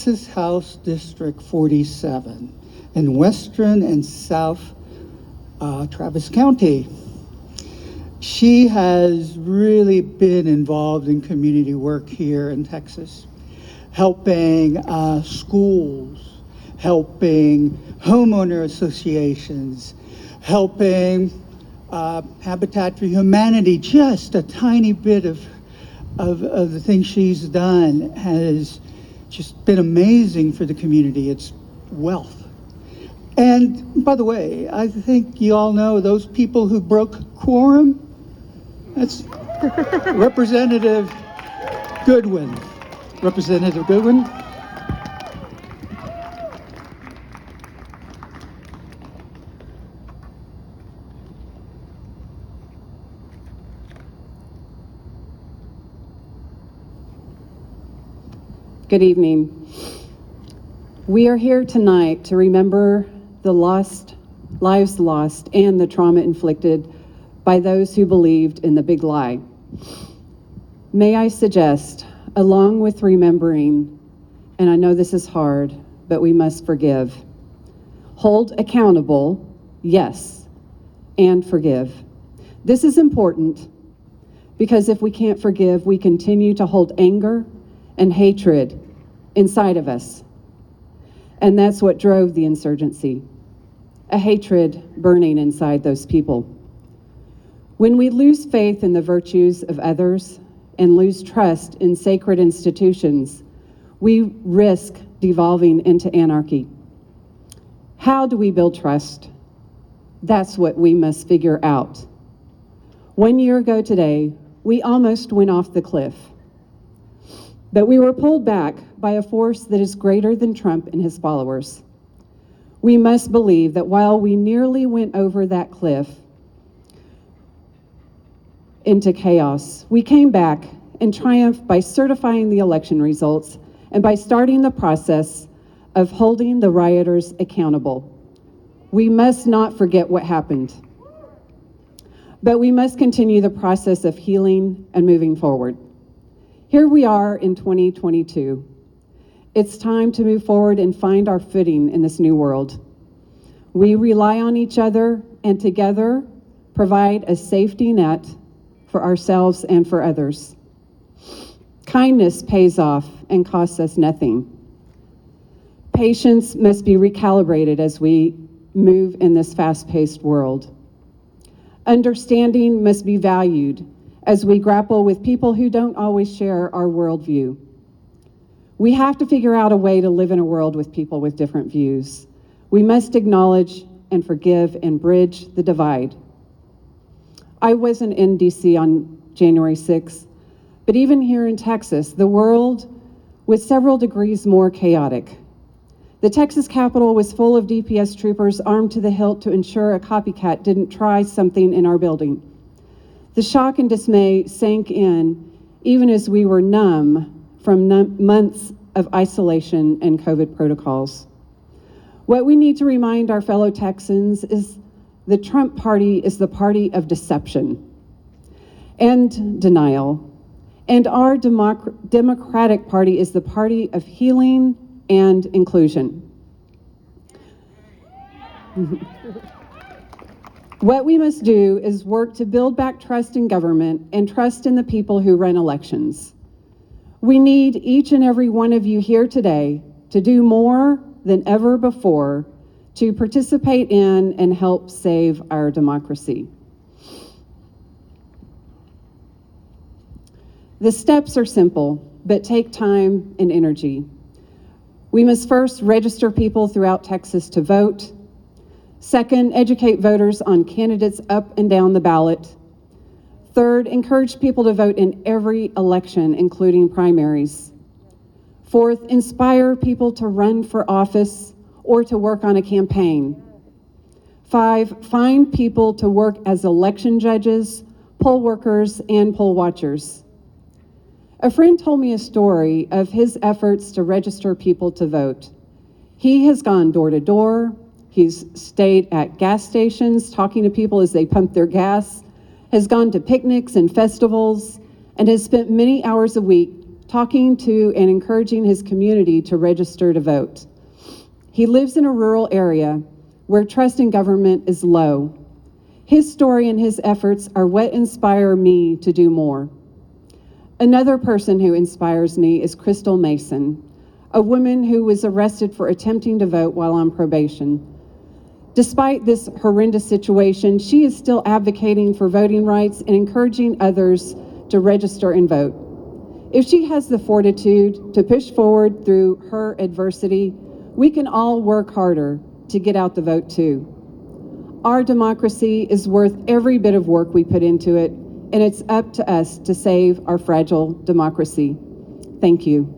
Texas House District 47 in Western and South Travis County. She has really been involved in community work here in Texas, helping schools, helping homeowner associations, helping Habitat for Humanity. Just a tiny bit of the things she's done has just been amazing for the community. It's wealth. And by the way, I think you all know those people who broke quorum. That's Representative Goodwin. Representative Goodwin. Good evening. We are here tonight to remember the lives lost and the trauma inflicted by those who believed in the big lie. May I suggest, along with remembering, and I know this is hard, but we must forgive. Hold accountable, yes, and forgive. This is important because if we can't forgive, we continue to hold anger and hatred inside of us. And that's what drove the insurgency, a hatred burning inside those people. When we lose faith in the virtues of others and lose trust in sacred institutions, we risk devolving into anarchy. How do we build trust? That's what we must figure out. 1 year ago today, we almost went off the cliff, but we were pulled back by a force that is greater than Trump and his followers. We must believe that while we nearly went over that cliff into chaos, we came back and triumphed by certifying the election results and by starting the process of holding the rioters accountable. We must not forget what happened, but we must continue the process of healing and moving forward. Here we are in 2022. It's time to move forward and find our footing in this new world. We rely on each other and together provide a safety net for ourselves and for others. Kindness pays off and costs us nothing. Patience must be recalibrated as we move in this fast-paced world. Understanding must be valued as we grapple with people who don't always share our worldview. We have to figure out a way to live in a world with people with different views. We must acknowledge and forgive and bridge the divide. I wasn't in DC on January 6th, but even here in Texas, the world was several degrees more chaotic. The Texas Capitol was full of DPS troopers armed to the hilt to ensure a copycat didn't try something in our building. The shock and dismay sank in even as we were numb from months of isolation and COVID protocols. What we need to remind our fellow Texans is the Trump party is the party of deception and denial, and our Democratic Party is the party of healing and inclusion. What we must do is work to build back trust in government and trust in the people who run elections. We need each and every one of you here today to do more than ever before to participate in and help save our democracy. The steps are simple, but take time and energy. We must first register people throughout Texas to vote. Second, educate voters on candidates up and down the ballot. Third, encourage people to vote in every election, including primaries. Fourth, inspire people to run for office or to work on a campaign. 5, find people to work as election judges, poll workers, and poll watchers. A friend told me a story of his efforts to register people to vote. He has gone door to door. He's stayed at gas stations talking to people as they pump their gas, has gone to picnics and festivals, and has spent many hours a week talking to and encouraging his community to register to vote. He lives in a rural area where trust in government is low. His story and his efforts are what inspire me to do more. Another person who inspires me is Crystal Mason, a woman who was arrested for attempting to vote while on probation. Despite this horrendous situation, she is still advocating for voting rights and encouraging others to register and vote. If she has the fortitude to push forward through her adversity, we can all work harder to get out the vote too. Our democracy is worth every bit of work we put into it, and it's up to us to save our fragile democracy. Thank you.